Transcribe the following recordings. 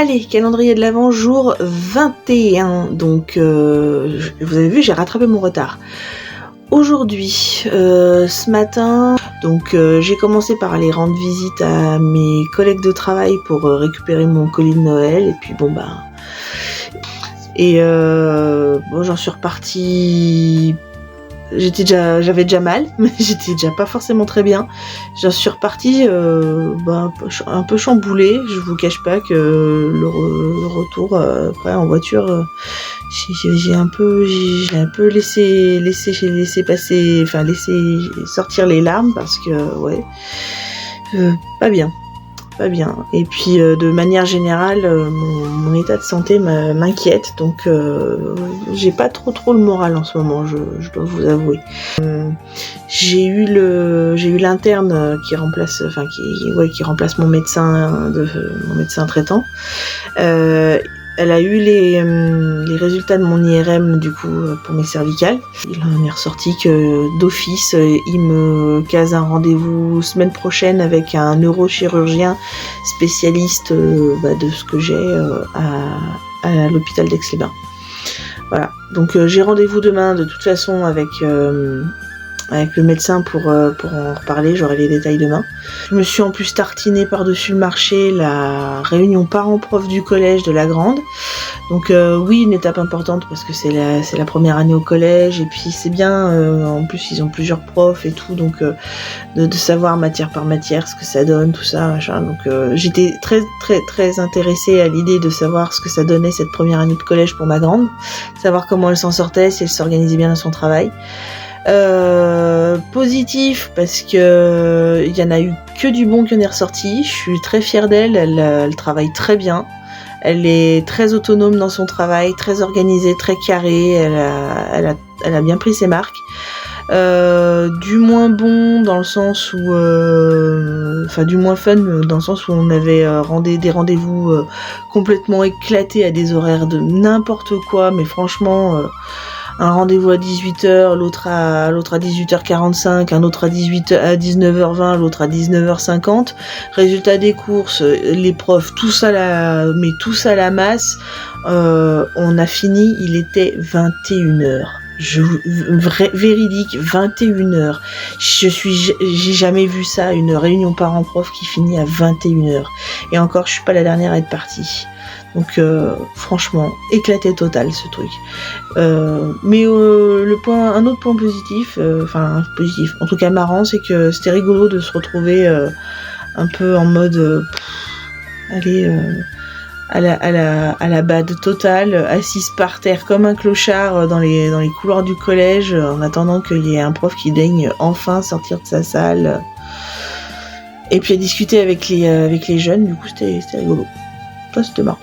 Allez, calendrier de l'Avent, jour 21. Donc, vous avez vu, j'ai rattrapé mon retard. Aujourd'hui, ce matin, donc j'ai commencé par aller rendre visite à mes collègues de travail pour récupérer mon colis de Noël. Et puis bon, j'en suis repartie. J'avais déjà mal, mais j'étais déjà pas forcément très bien. J'en suis repartie un peu chamboulée. Je vous cache pas que le retour après en voiture, j'ai un peu laissé sortir les larmes parce que pas bien. Et puis de manière générale, mon état de santé m'inquiète, donc j'ai pas trop le moral en ce moment, je dois vous avouer. J'ai eu l'interne qui remplace mon médecin traitant. Elle a eu les résultats de mon IRM du coup pour mes cervicales. Il en est ressorti que d'office, il me case un rendez-vous semaine prochaine avec un neurochirurgien spécialiste de ce que j'ai à l'hôpital d'Aix-les-Bains. Voilà, donc j'ai rendez-vous demain de toute façon avec le médecin pour en reparler, j'aurai les détails demain. Je me suis en plus tartinée par-dessus le marché la réunion parents-prof du collège de la grande. Donc oui, une étape importante parce que c'est la première année au collège et puis c'est bien, en plus ils ont plusieurs profs et tout, donc de savoir matière par matière ce que ça donne, tout ça, machin. Donc j'étais très très très intéressée à l'idée de savoir ce que ça donnait cette première année de collège pour ma grande, savoir comment elle s'en sortait, si elle s'organisait bien dans son travail. Positif parce que il y en a eu que du bon qui en est ressorti. Je suis très fière d'elle, elle travaille très bien, elle est très autonome dans son travail, très organisée, très carrée, elle a bien pris ses marques. Du moins bon dans le sens où du moins fun dans le sens où on avait des rendez-vous complètement éclatés à des horaires de n'importe quoi, mais franchement un rendez-vous à 18h, l'autre à 18h45, un autre à 19h20, l'autre à 19h50. Résultat des courses, les profs, tous à la masse. On a fini, il était 21h. Véridique, 21h. J'ai jamais vu ça, une réunion parents-prof qui finit à 21h. Et encore, je suis pas la dernière à être partie. Donc franchement, éclaté total ce truc. Mais un autre point positif, en tout cas marrant, c'est que c'était rigolo de se retrouver un peu en mode à la bad totale, assise par terre comme un clochard dans les couloirs du collège, en attendant qu'il y ait un prof qui daigne enfin sortir de sa salle. Et puis à discuter avec les jeunes, du coup c'était rigolo. Ça c'était marrant.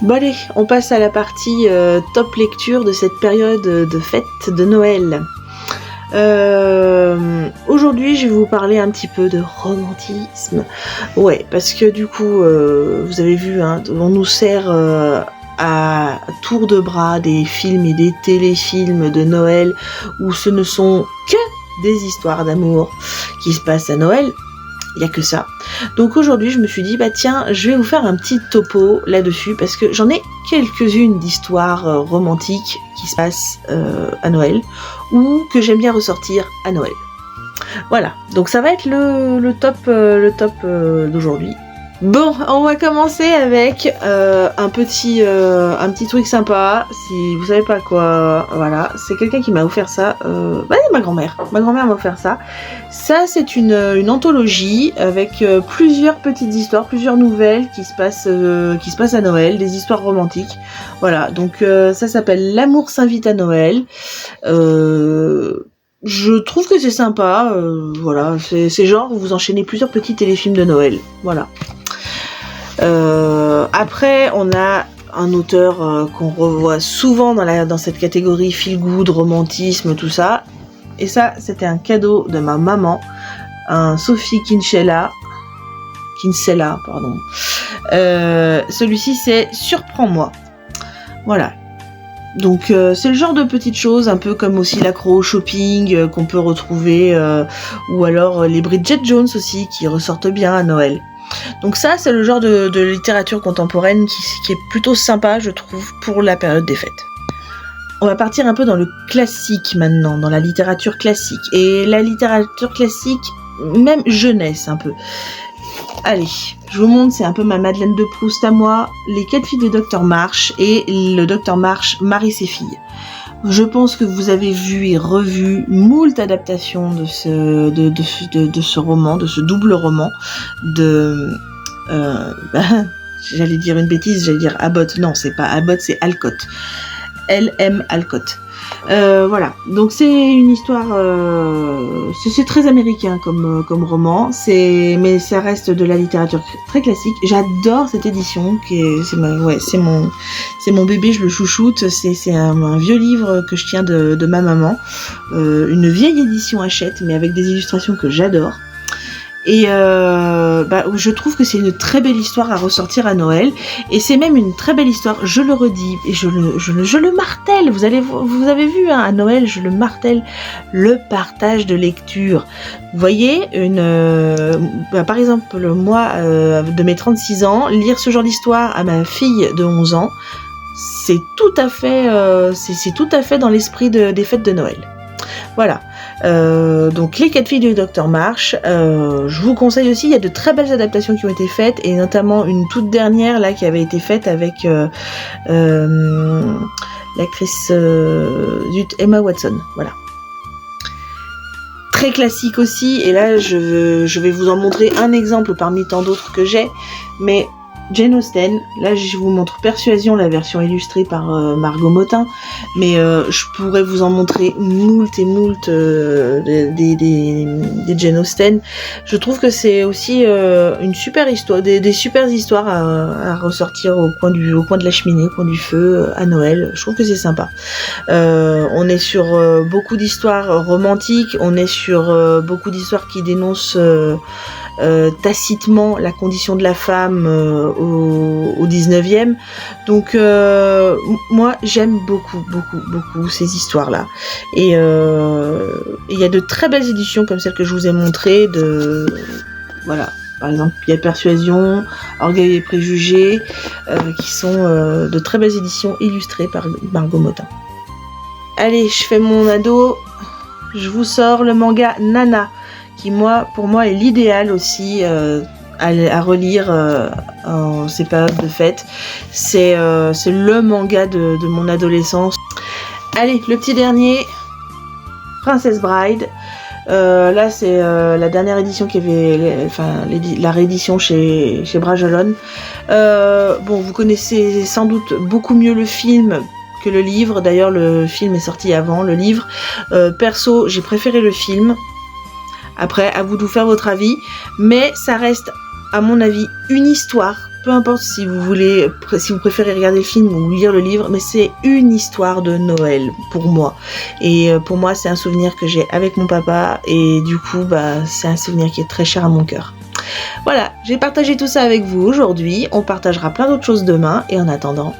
Bon allez, on passe à la partie top lecture de cette période de fête de Noël. Aujourd'hui, je vais vous parler un petit peu de romantisme. Ouais, parce que du coup, vous avez vu, on nous sert à tour de bras des films et des téléfilms de Noël où ce ne sont que des histoires d'amour qui se passent à Noël. Il n'y a que ça. Donc aujourd'hui, je me suis dit, tiens, je vais vous faire un petit topo là-dessus, parce que j'en ai quelques-unes d'histoires romantiques qui se passent à Noël, ou que j'aime bien ressortir à Noël. Voilà, donc ça va être le top d'aujourd'hui. Bon, on va commencer avec un petit truc sympa. Si vous savez pas quoi, voilà, c'est quelqu'un qui m'a offert ça. Ma grand-mère. Ma grand-mère m'a offert ça. Ça, c'est une anthologie avec plusieurs petites histoires, plusieurs nouvelles qui se passent à Noël, des histoires romantiques. Voilà, donc ça s'appelle L'amour s'invite à Noël. Je trouve que c'est sympa. Voilà, c'est genre vous enchaînez plusieurs petits téléfilms de Noël. Voilà. Après, on a un auteur qu'on revoit souvent dans cette catégorie feel good, romantisme, tout ça. Et ça, c'était un cadeau de ma maman, un Sophie Kinsella, pardon. Celui-ci, c'est Surprends-moi. Voilà. Donc c'est le genre de petites choses, un peu comme aussi l'accro au shopping qu'on peut retrouver, ou alors les Bridget Jones aussi, qui ressortent bien à Noël. Donc ça, c'est le genre de littérature contemporaine qui est plutôt sympa, je trouve, pour la période des fêtes. On va partir un peu dans le classique maintenant, dans la littérature classique. Et la littérature classique, même jeunesse un peu. Allez, je vous montre, c'est un peu ma Madeleine de Proust à moi, Les 4 filles de Dr March et le Dr March marie ses filles. Je pense que vous avez vu et revu moult adaptations de ce roman, de ce double roman j'allais dire une bêtise, j'allais dire Abbott. Non, c'est pas Abbott, c'est Alcott. L.M. Alcott. Voilà, donc c'est une histoire, c'est très américain comme roman, mais ça reste de la littérature très classique. J'adore cette édition, c'est mon bébé, je le chouchoute. C'est un vieux livre que je tiens de ma maman, une vieille édition Hachette, mais avec des illustrations que j'adore. Et je trouve que c'est une très belle histoire à ressortir à Noël, et c'est même une très belle histoire, je le redis et je le martèle. Vous avez vu, hein, à Noël, je le martèle, le partage de lecture. Vous voyez, par exemple, moi, de mes 36 ans, lire ce genre d'histoire à ma fille de 11 ans, c'est tout à fait dans l'esprit des fêtes de Noël. Voilà. Donc les 4 filles du Dr March, je vous conseille aussi, il y a de très belles adaptations qui ont été faites, et notamment une toute dernière là qui avait été faite avec l'actrice Emma Watson. Voilà. Très classique aussi, et là je vais vous en montrer un exemple parmi tant d'autres que j'ai, mais Jane Austen, là je vous montre Persuasion, la version illustrée par Margot Motin, mais je pourrais vous en montrer moult et moult des Jane Austen. Je trouve que c'est aussi une super histoire, des super histoires à ressortir au coin de la cheminée, au coin du feu, à Noël. Je trouve que c'est sympa. On est sur beaucoup d'histoires romantiques, on est sur beaucoup d'histoires qui dénoncent tacitement la condition de la femme au 19e. Donc moi j'aime beaucoup ces histoires-là. Et il y a de très belles éditions comme celle que je vous ai montrée. Voilà. Par exemple, il y a Persuasion, Orgueil et Préjugés, qui sont de très belles éditions illustrées par Margot Motin. Allez, je fais mon ado. Je vous sors le manga Nana, qui pour moi est l'idéal aussi à relire en ces périodes de fête. C'est le manga de mon adolescence. Allez, le petit dernier, Princess Bride. Là c'est la dernière édition qui avait, la réédition chez Brajolon. Bon, vous connaissez sans doute beaucoup mieux le film que le livre. D'ailleurs, le film est sorti avant le livre. Perso, j'ai préféré le film. Après, à vous de vous faire votre avis, mais ça reste, à mon avis, une histoire. Peu importe si vous préférez regarder le film ou lire le livre, mais c'est une histoire de Noël pour moi. Et pour moi, c'est un souvenir que j'ai avec mon papa, et du coup, c'est un souvenir qui est très cher à mon cœur. Voilà, j'ai partagé tout ça avec vous aujourd'hui. On partagera plein d'autres choses demain, et en attendant,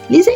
lisez!